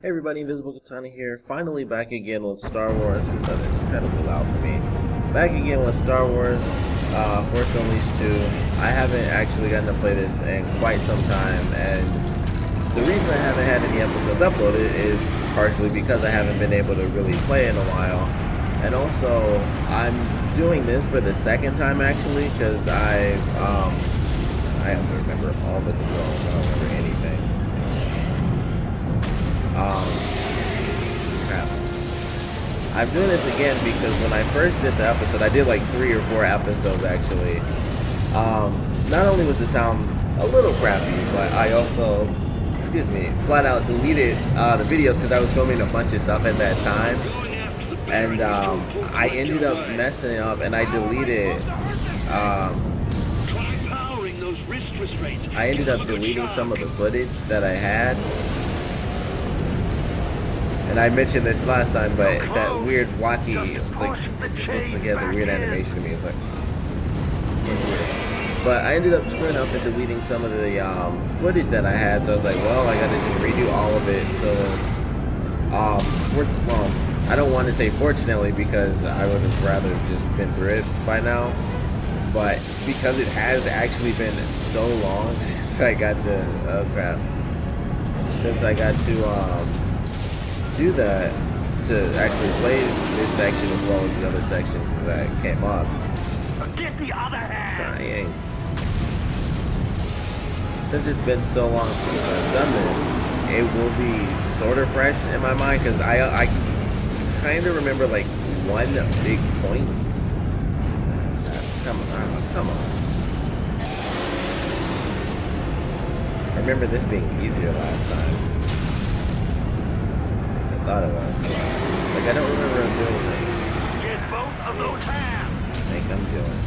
Hey everybody, Invisible Katana here, finally back again with Star Wars. That is incredibly loud for me. Back again with Star Wars Force Unleashed 2. I haven't actually gotten to play this in quite some time, and the reason I haven't had any episodes uploaded is partially because I haven't been able to really play in a while. And also, I'm doing this for the second time actually, because I have to remember all the controls, I don't remember anything. Crap. I'm doing this again because when I first did the episode, I did like 3 or 4 episodes actually. Not only was the sound a little crappy, but I also, flat out deleted the videos because I was filming a bunch of stuff at that time. And I ended up messing up and I deleted, some of the footage that I had. And I mentioned this last time, but that weird wacky, like, it just looks like he has a weird animation to me. It's like, but I ended up screwing up and deleting some of the footage that I had. So I was like, well, I gotta just redo all of it. So, I don't want to say fortunately because I would have rather just been through it by now. But because it has actually been so long since I got to, do that, to actually play this section as well as the other sections that came up. Get the other hand. Trying. Since it's been so long since I've done this, it will be sort of fresh in my mind because I kind of remember like one big point. Come on. I remember this being easier last time. I thought it was. Like, I don't remember him doing things. Get both of those hands. I think I'm doing.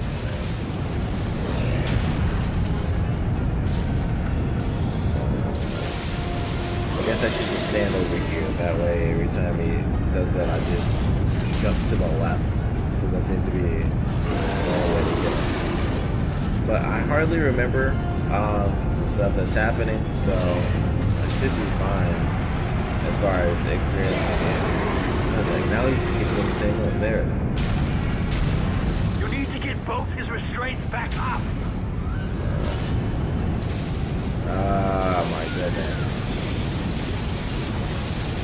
I guess I should just stand over here. That way, every time he does that, I just jump to the left. Because that seems to be the only way to get it. But I hardly remember stuff that's happening, so I should be fine. As far as experiencing it. Like, now he's just keeping the same one there. You need to get both his restraints back up. Oh my goodness.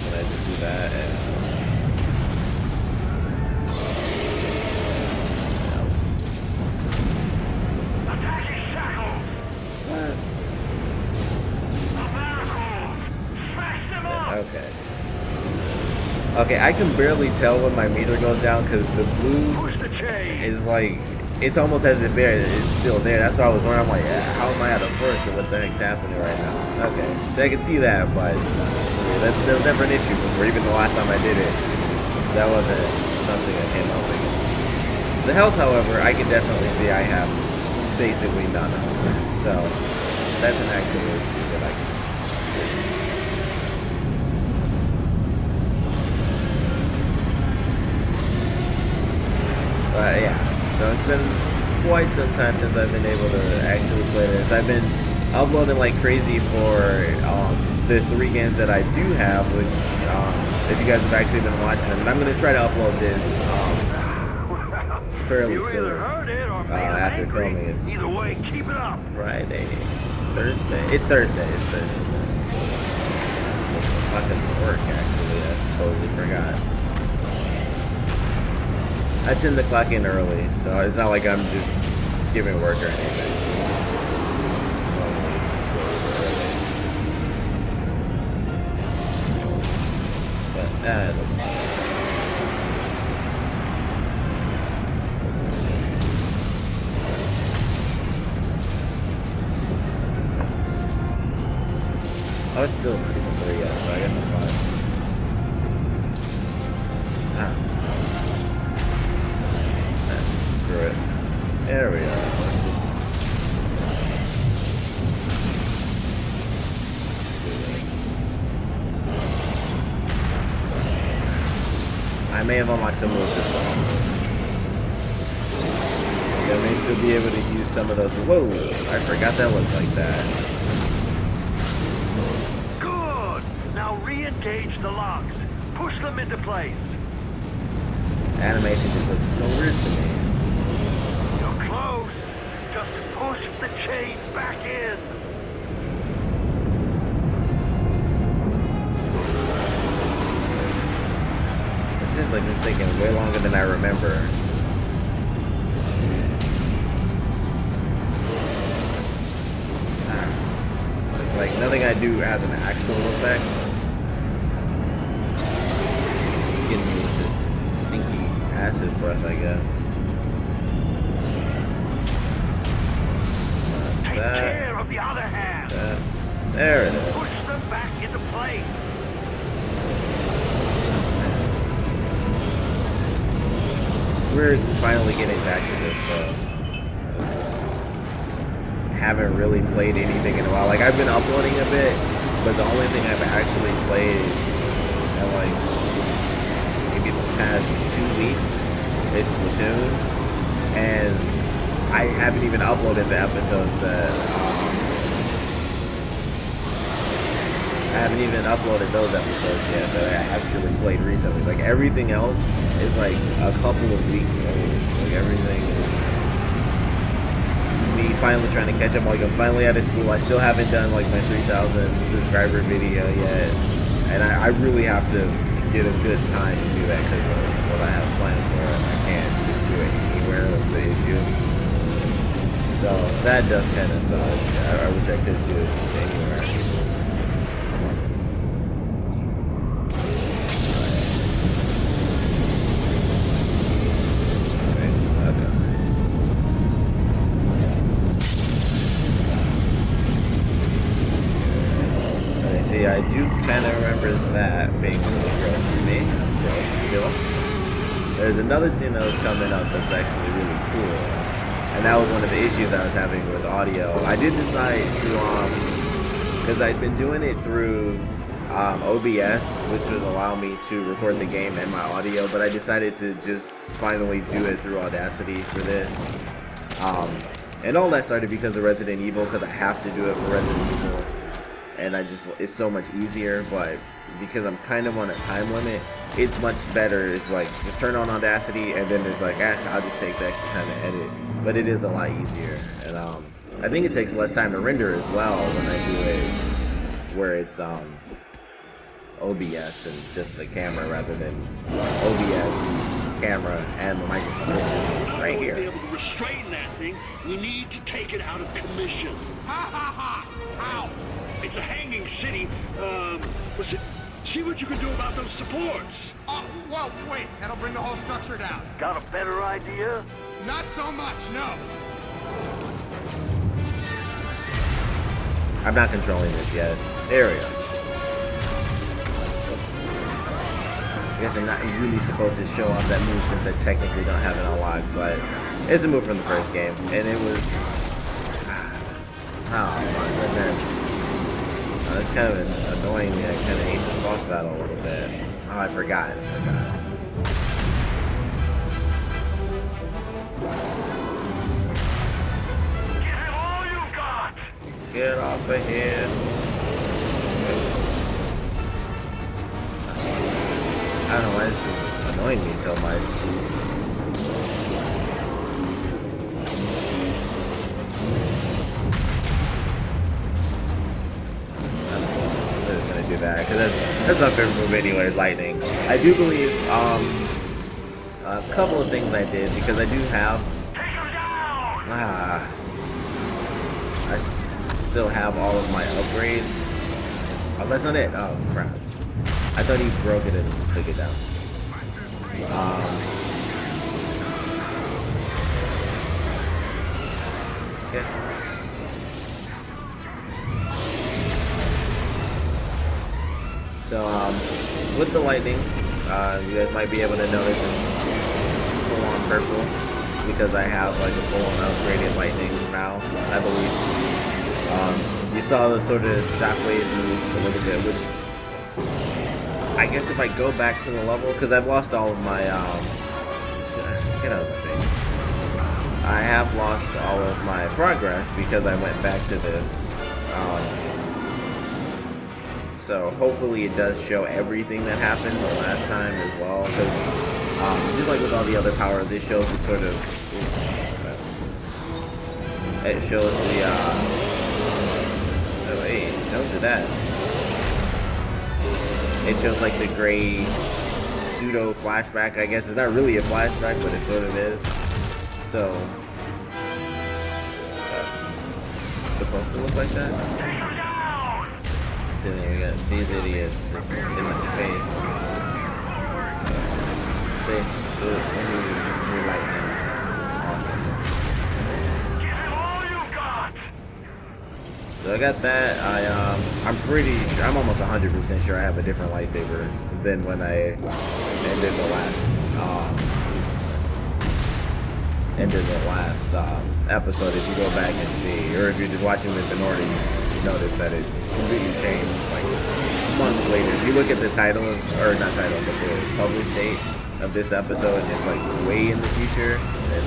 Can I just do that? Attack his shackles. What? Okay. Okay, I can barely tell when my meter goes down because the blue is like, it's almost as if it's still there. That's why I was wondering, I'm like, how am I at a first or what the heck's happening right now? Okay, so I can see that, but that was never an issue before. Even the last time I did it, that wasn't something that came out with. The health, however, I can definitely see I have basically none of. So that's an actual issue that I can see. Yeah, so it's been quite some time since I've been able to actually play this. I've been uploading like crazy for the 3 games that I do have, which if you guys have actually been watching them, and I'm going to try to upload this fairly soon after filming. It's either way, keep it up. Friday, Thursday. It's Thursday. It's fucking work actually. I totally forgot. I tend to clock in early, so it's not like I'm just skipping work or anything. But oh, it's still not even 3 yet, so I guess I'm fine. Screw it. There we are. Let's just I may have unlocked some moves as well. I may still be able to use some of those. Whoa! I forgot that looked like that. Good. Now Re-engage the locks. Push them into place. Animation just looks so weird to me. You're close. Just push the chain back in. It seems like it's taking way longer than I remember. It's like nothing I do has an actual effect. It's getting me with this stinky acid breath, I guess. Take care of the other hand. There it is. Push them back into place. We're finally getting back to this though. Haven't really played anything in a while. Like I've been uploading a bit, but the only thing I've actually played in like maybe the past 2 weeks is Splatoon, and I haven't even uploaded the episodes that I haven't even uploaded those episodes yet that I actually played recently. Like everything else is like a couple of weeks old. Like everything is me finally trying to catch up. Like I'm finally out of school. I still haven't done like my 3,000 subscriber video yet, and I really have to get a good time to do that because of what I have planned for it. I can't just do it anywhere. That's the issue. So that does kind of suck. I wish I could do it just anywhere. See, I do kind of remember that being really gross to me. That's gross still. There's another scene that was coming up that's actually really cool. And that was one of the issues I was having with audio. I did decide to, because I'd been doing it through OBS, which would allow me to record the game and my audio, but I decided to just finally do it through Audacity for this. And all that started because of Resident Evil, because I have to do it for Resident Evil. And it's so much easier, but because I'm kind of on a time limit, it's much better. It's like, just turn on Audacity, and then it's like, I'll just take the extra time to edit. But it is a lot easier, and I think it takes less time to render as well when I do it where it's OBS and just the camera rather than OBS, camera, and the microphone, which is right here. To be able to restrain that thing, we need to take it out of commission. Ha ha ha! How? It's a hanging city. See what you can do about those supports. Well, wait. That'll bring the whole structure down. Got a better idea? Not so much, no. I'm not controlling this yet. There we go. I guess I'm not really supposed to show off that move since I technically don't have it unlocked, but it's a move from the first game, and it was... Oh my goodness. That's kind of annoying me. I kind of hate this boss battle a little bit. Oh, I forgot. Give all you got! Get off of here. I don't know why this is annoying me so much. Do that because that's my favorite move anyway, is lightning. I do believe a couple of things I did because I do have I still have all of my upgrades. Oh, that's not it. Oh crap! I thought he broke it and took it down. Okay. So, with the lightning, you guys might be able to notice it's full on purple because I have like a full on upgraded lightning now, I believe. You saw the sort of shockwave move a little bit, which I guess if I go back to the level, because I've lost all of my, get out of my face. I have lost all of my progress because I went back to this, So hopefully it does show everything that happened the last time as well. Because just like with all the other powers, it shows the sort of it shows the oh wait, don't do that. It shows like the gray pseudo flashback, I guess. It's not really a flashback, but it sort of is. So it's supposed to look like that. So then we got these idiots just in my face. Say, you're lightning. Awesome. So I got that. I'm pretty sure, I'm almost 100% sure I have a different lightsaber than when I ended the last episode. If you go back and see, or if you're just watching this in order, you notice that it completely changed like months later. If you look at the title, or not title, but the published date of this episode, and it's like way in the future, and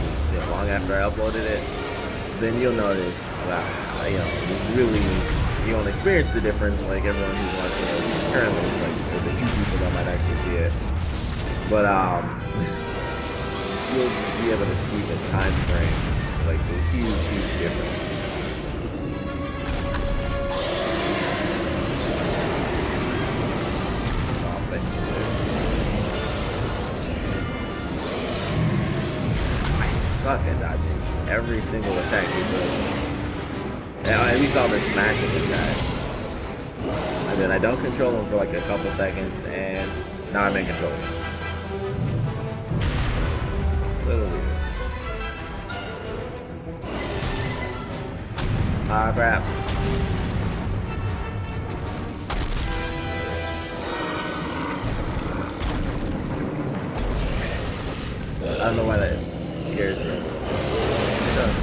long after I uploaded it, then you'll notice, really, you won't experience the difference like everyone who's watching it currently, like the two people that might actually see it. But you'll be able to see the time frame, like the huge difference. Suck at dodging every single attack you do. At least all the smashing attacks. And then I don't control them for like a couple seconds, and now I'm in control. Little weird. Ah, crap. I don't know why that scares me. It does.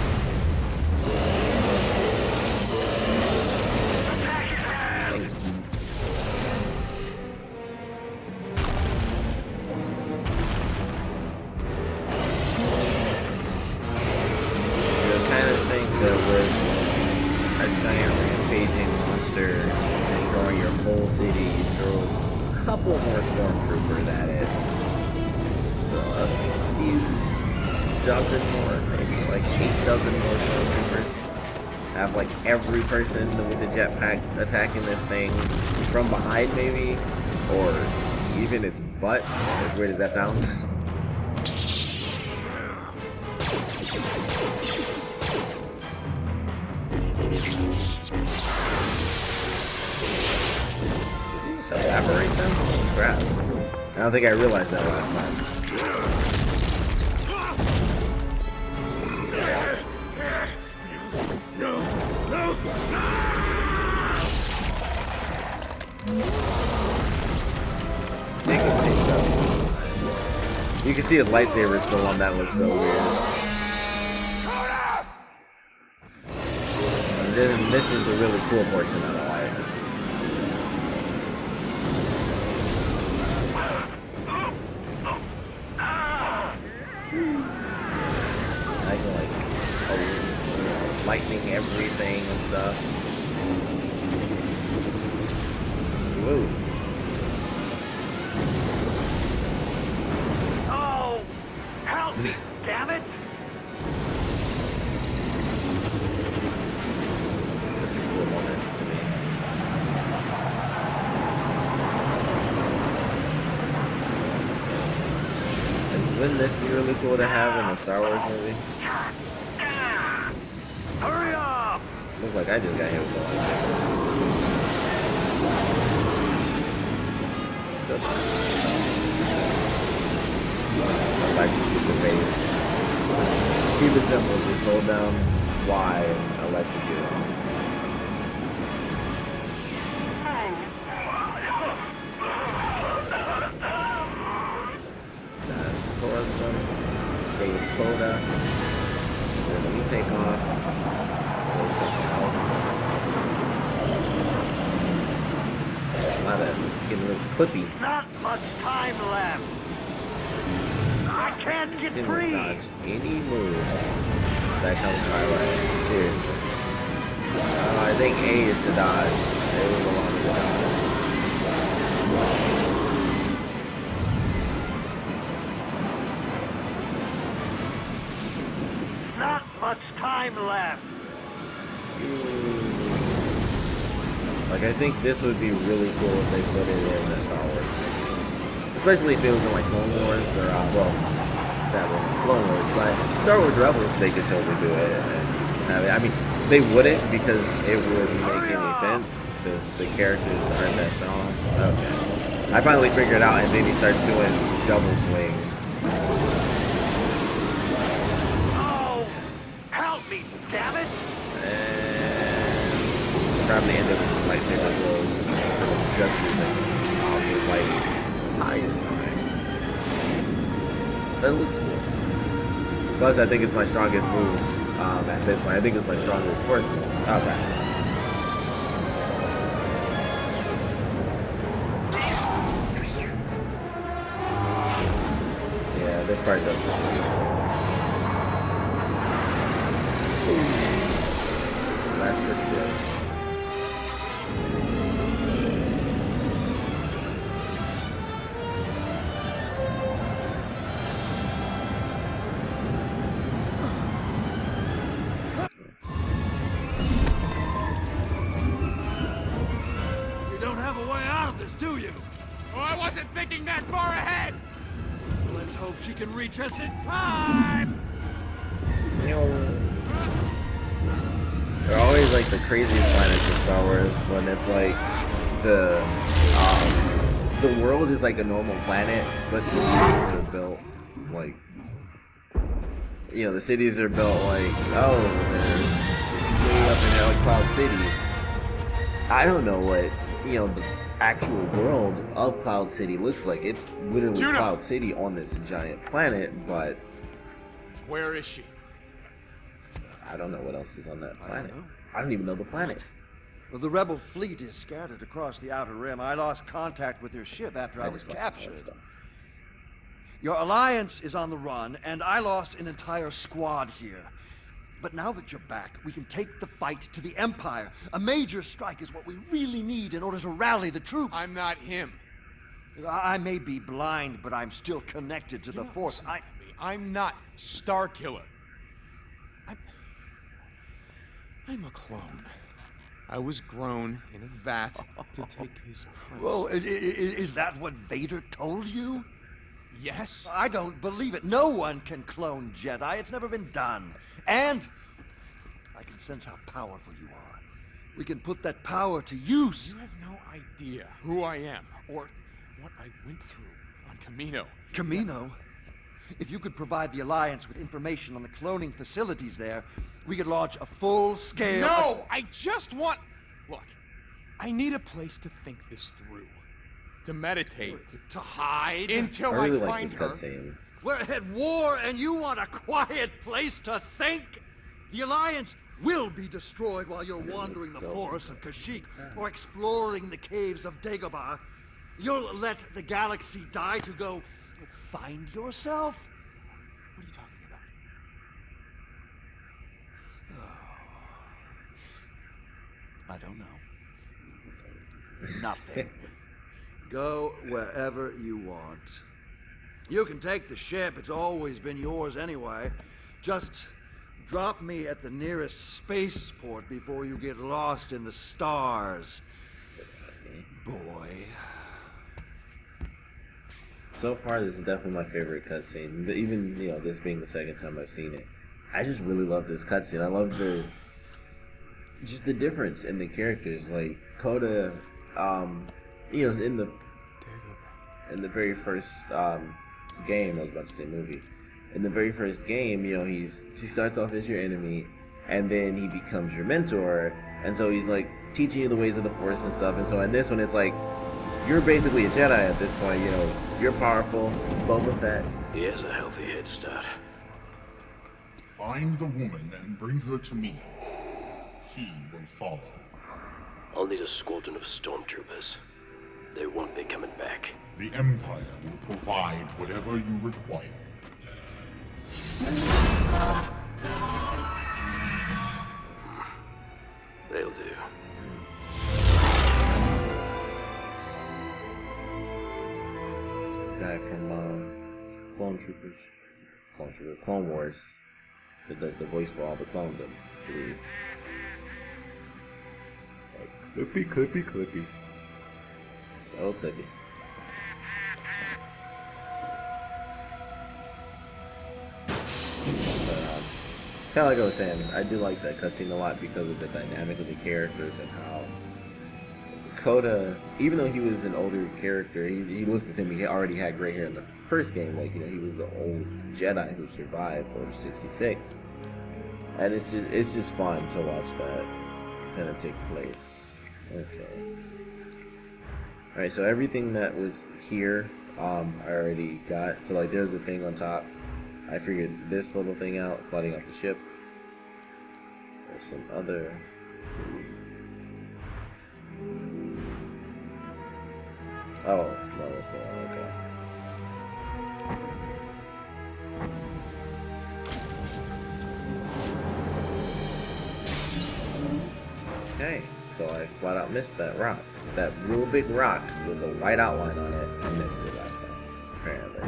You kind of think that with a giant rampaging monster destroying your whole city, you throw a couple more stormtroopers at it. Still a few dozen more, maybe like 8 dozen more stormtroopers. Have like every person with the jetpack attacking this thing from behind, maybe, or even its butt. As weird as that sounds. Did you just evaporate them? Oh, crap. I don't think I realized that last time. You can see his lightsaber is still on. That looks so weird. And then this is the really cool portion of the light. I can like lightning everything and stuff. Whoa. Damn it! Such a cool moment to me. And wouldn't this be really cool to have in a Star Wars movie? Hurry up! Looks like I just got hit with the lightsaber. I'd like to keep the face. Keep it simple, just hold down Y and electrocute them. Stash towards them, save quota, and then we take off, go somewhere else. A lot of getting a little clippy. Not much time left. I can't get free. Dodge any moves that comes my way. Seriously. I think A is to dodge. A was the one to dodge. Not much time left. Like, I think this would be really cool if they put it in the Star Wars movie. Especially if it was in, like, Clone Wars or, well, sadly, Clone Wars. But Star Wars Rebels, they could totally do it. And, I mean, they wouldn't because it wouldn't make any sense because the characters aren't that strong. Okay. I finally figured it out, and then he starts doing double swings. Oh, help me, damn it! Probably end up with some lightsaber blows instead of just using off his like entire time. That looks cool. Plus, I think it's my strongest move at this point. I think it's my strongest first move. Okay. Yeah, this part does look cool. That's pretty good. Do you? Oh, I wasn't thinking that far ahead! Let's hope she can reach us in time! They're always like the craziest planets in Star Wars when it's like the world is like a normal planet, but the cities are built like, you know, the cities are built like, oh, they're way up in there like Cloud City. I don't know what, you know, the actual world of Cloud City looks like. It's literally Juno. Cloud City on this giant planet, but Where is she? I don't know what else is on that planet. know. I don't even know the planet. Well, the rebel fleet is scattered across the Outer Rim. I lost contact with their ship after I was captured. Your alliance is on the run, and I lost an entire squad here. But now that you're back, we can take the fight to the Empire. A major strike is what we really need in order to rally the troops. I'm not him. I may be blind, but I'm still connected to the Force. I'm not Starkiller. I'm a clone. I was grown in a vat to take his place. Whoa, is that what Vader told you? Yes? I don't believe it. No one can clone Jedi. It's never been done. And I can sense how powerful you are. We can put that power to use. You have no idea who I am or what I went through on Camino. Camino? If you could provide the Alliance with information on the cloning facilities there, we could launch a full-scale... No! I just want... Look, I need a place to think this through. To meditate. To hide? Until I I, really like find this her. cutscene. We're at war and you want a quiet place to think? The Alliance will be destroyed while you're wandering the forests of Kashyyyk or exploring the caves of Dagobah. You'll let the galaxy die to go find yourself? What are you talking about? I don't know. Nothing. Go wherever you want. You can take the ship. It's always been yours anyway. Just drop me at the nearest spaceport before you get lost in the stars. Boy. So far, this is definitely my favorite cutscene. Even, you know, this being the second time I've seen it. I just really love this cutscene. I love just the difference in the characters. Like, Coda, you know, in the very first game, I was about to say movie. In the very first game, you know, he starts off as your enemy, and then he becomes your mentor, and so he's like teaching you the ways of the Force and stuff. And so in this one, it's like you're basically a Jedi at this point. You know, you're powerful. Boba Fett. He has a healthy head start. Find the woman and bring her to me. He will follow. I'll need a squadron of stormtroopers. They won't be coming back. The Empire will provide whatever you require. They'll do. guy from Clone Wars that does the voice for all the clones, I believe. Clippy. So clippy. Kind of like I was saying, I do like that cutscene a lot because of the dynamic of the characters and how Coda, even though he was an older character, he looks the same. He already had gray hair in the first game. Like, you know, he was the old Jedi who survived Order 66, and it's just fun to watch that kind of take place. Okay. All right, so everything that was here, I already got. So like, there's the thing on top. I figured this little thing out, sliding off the ship. There's some other. Oh, no, that's not okay. Okay, so I flat out missed that rock. That real big rock with a white outline on it. I missed it last time, apparently.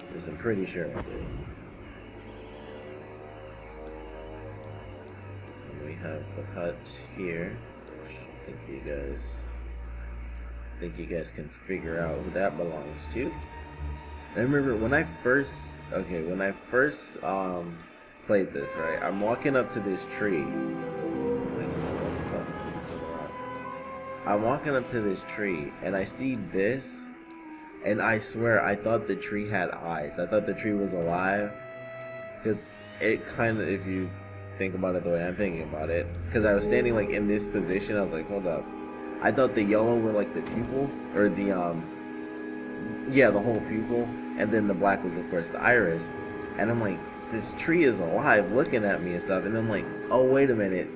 Because I'm pretty sure I did. And we have the hut here, which I think you guys can figure out who that belongs to. I remember when I first played this, right? I'm walking up to this tree. I'm walking up to this tree and I see this, and I swear I thought the tree had eyes. I thought the tree was alive, because it kind of, if you think about it the way I'm thinking about it, because I was standing like in this position, I was like, hold up. I thought the yellow were like the pupil, or the the whole pupil, and then the black was of course the iris. And I'm like, this tree is alive, looking at me and stuff. And then I'm like, oh wait a minute,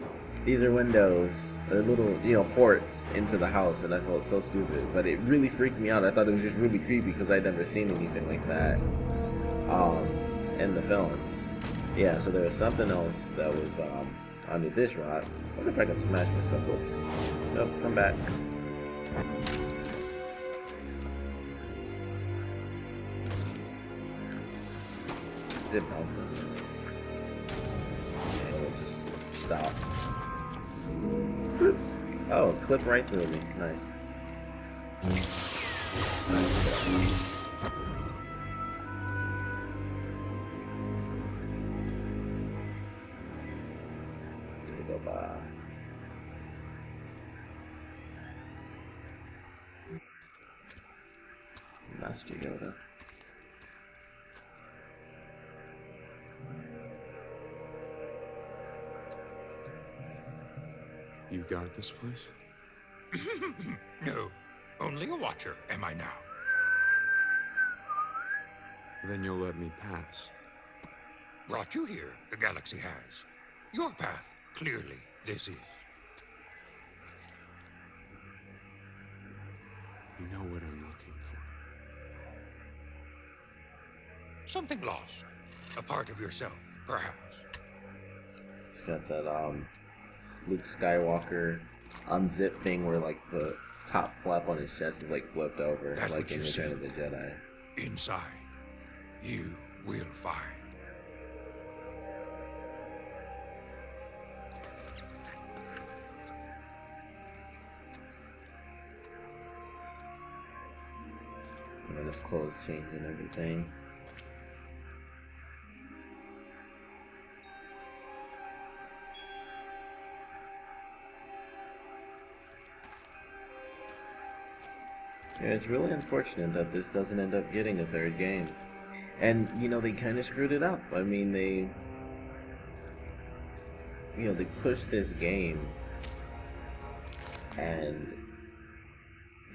these are windows, or little, ports into the house. And I felt so stupid, but it really freaked me out. I thought it was just really creepy because I'd never seen anything like that in the films. Yeah, so there was something else that was under this rock. I wonder if I can smash myself. Whoops. Nope, come back. Zip also. And we'll just stop. Oh, clip right through me. Nice. Go by. Master Yoda. You guard this place? No, only a watcher am I now. Then you'll let me pass. Brought you here, the galaxy has. Your path, clearly, this is. You know what I'm looking for. Something lost. A part of yourself, perhaps. He's got that Luke Skywalker unzip thing where like the top flap on his chest is like flipped over, That's like what in you Return said. of the Jedi. Inside, you will find. And then his clothes change and everything. Yeah, it's really unfortunate that this doesn't end up getting a third game. And, they kind of screwed it up. I mean, they pushed this game and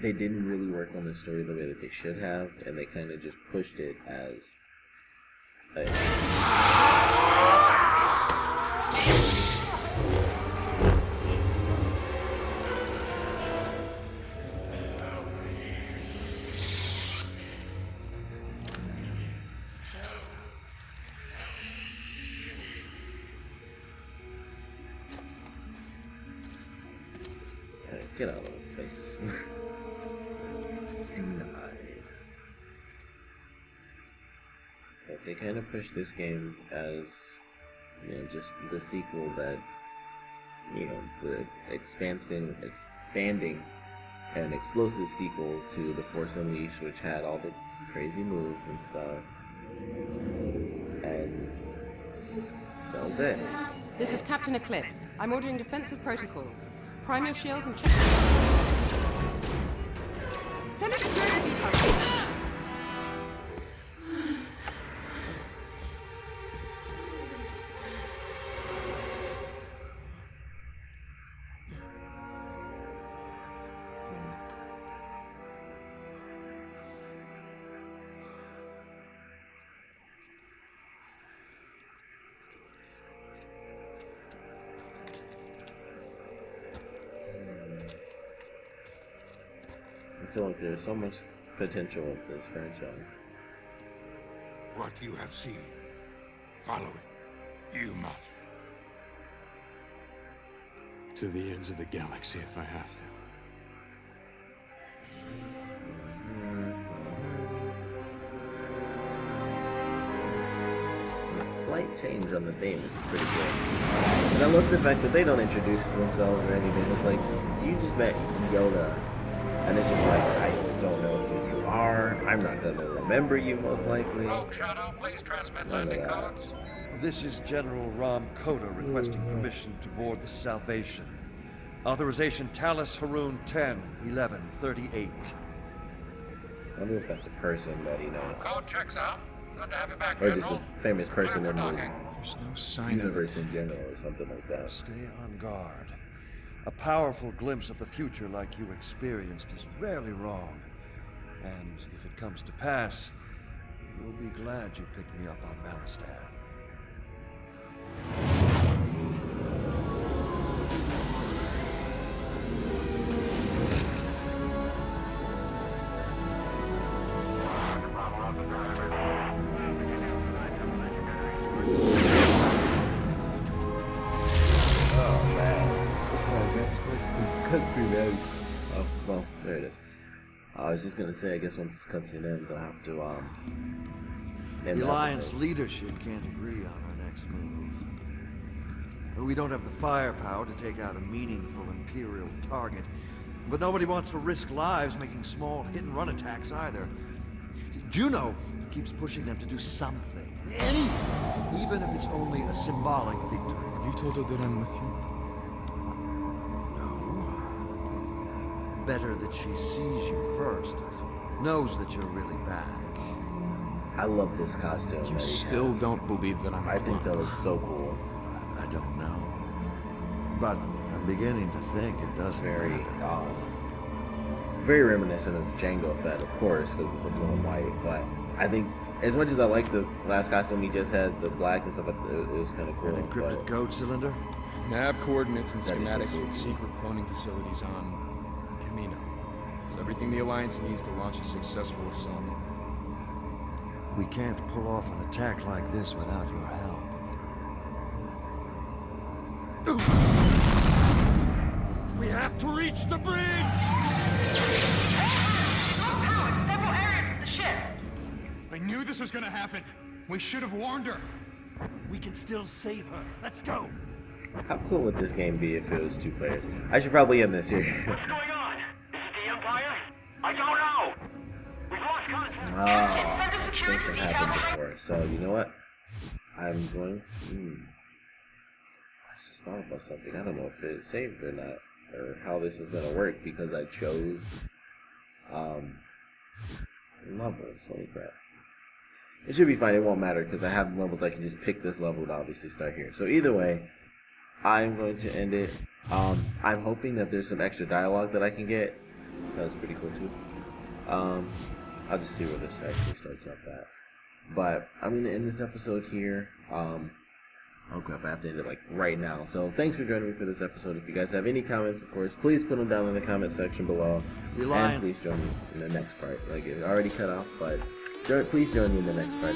they didn't really work on the story the way that they should have, and they kind of just pushed it as get out of my face. Do not. they kind of push this game as, you know, just the sequel that, you know, the expanding and explosive sequel to The Force Unleashed, which had all the crazy moves and stuff. And that was it. This is Captain Eclipse. I'm ordering defensive protocols. Prime your shields and check. Send a security detail. I feel like there's so much potential with this franchise. What you have seen, follow it. You must. To the ends of the galaxy if I have to. A slight change on the theme is pretty good. And I love the fact that they don't introduce themselves or anything. It's like, you just met Yoda. And it's just like, I don't know who you are. I'm not going to remember you, most likely. Rogue Shadow, please transmit None of landing that. codes. This is General Ram Koda requesting permission to board the Salvation. Authorization Talus Haroon 10-11-38. I wonder if that's a person that he knows. Code checks out. Good to have you back, Or just General. a famous person in the There's no sign of universe it. in general or something like that. Stay on guard. A powerful glimpse of the future like you experienced is rarely wrong. And if it comes to pass, you'll be glad you picked me up on Malastad. Cutscene ends. Oh, well, there it is. I was just gonna say, I guess once this cutscene ends, I'll have to, end The the Alliance episode. leadership can't agree on our next move. We don't have the firepower to take out a meaningful Imperial target, but nobody wants to risk lives making small hit-and-run attacks either. Juno keeps pushing them to do something, anything, even if it's only a symbolic victory. Have you told her that I'm with you? Better that she sees you first, knows that you're really back. I love this costume. You that he still has. don't believe that I'm I think alone. that looks so cool. I don't know, but I'm beginning to think it doesn't Very, matter. very reminiscent of Jango Fett, of course, because of the blue and white. But I think, as much as I like the last costume he just had, the black and stuff, it was kind of cool. An encrypted but code cylinder? Nav coordinates and That is so schematics cool. with secret cloning facilities on Camino. It's everything the Alliance needs to launch a successful assault. We can't pull off an attack like this without your help. We have to reach the bridge! Lost power to several areas of the ship. I knew this was gonna happen. We should have warned her. We can still save her. Let's go. how cool would this game be if it was 2 players? I should probably end this here. What's going on? Is it the Empire? I don't know. We've lost contact. Captain, send a I think security that detail happened behind. before. So you know what? I'm going. I just thought about something. I don't know if it's saved or not, or how this is gonna work because I chose levels. Holy crap! It should be fine. It won't matter because I have levels. I can just pick this level to obviously start here. So either way, I'm going to end it. I'm hoping that there's some extra dialogue that I can get. That was pretty cool too. I'll just see where this actually starts up at. But I'm going to end this episode here. Oh crap, I have to end it like right now. So thanks for joining me for this episode. If you guys have any comments, of course, please put them down in the comment section below. And please join me in the next part. Like, it already cut off, but please join me in the next part.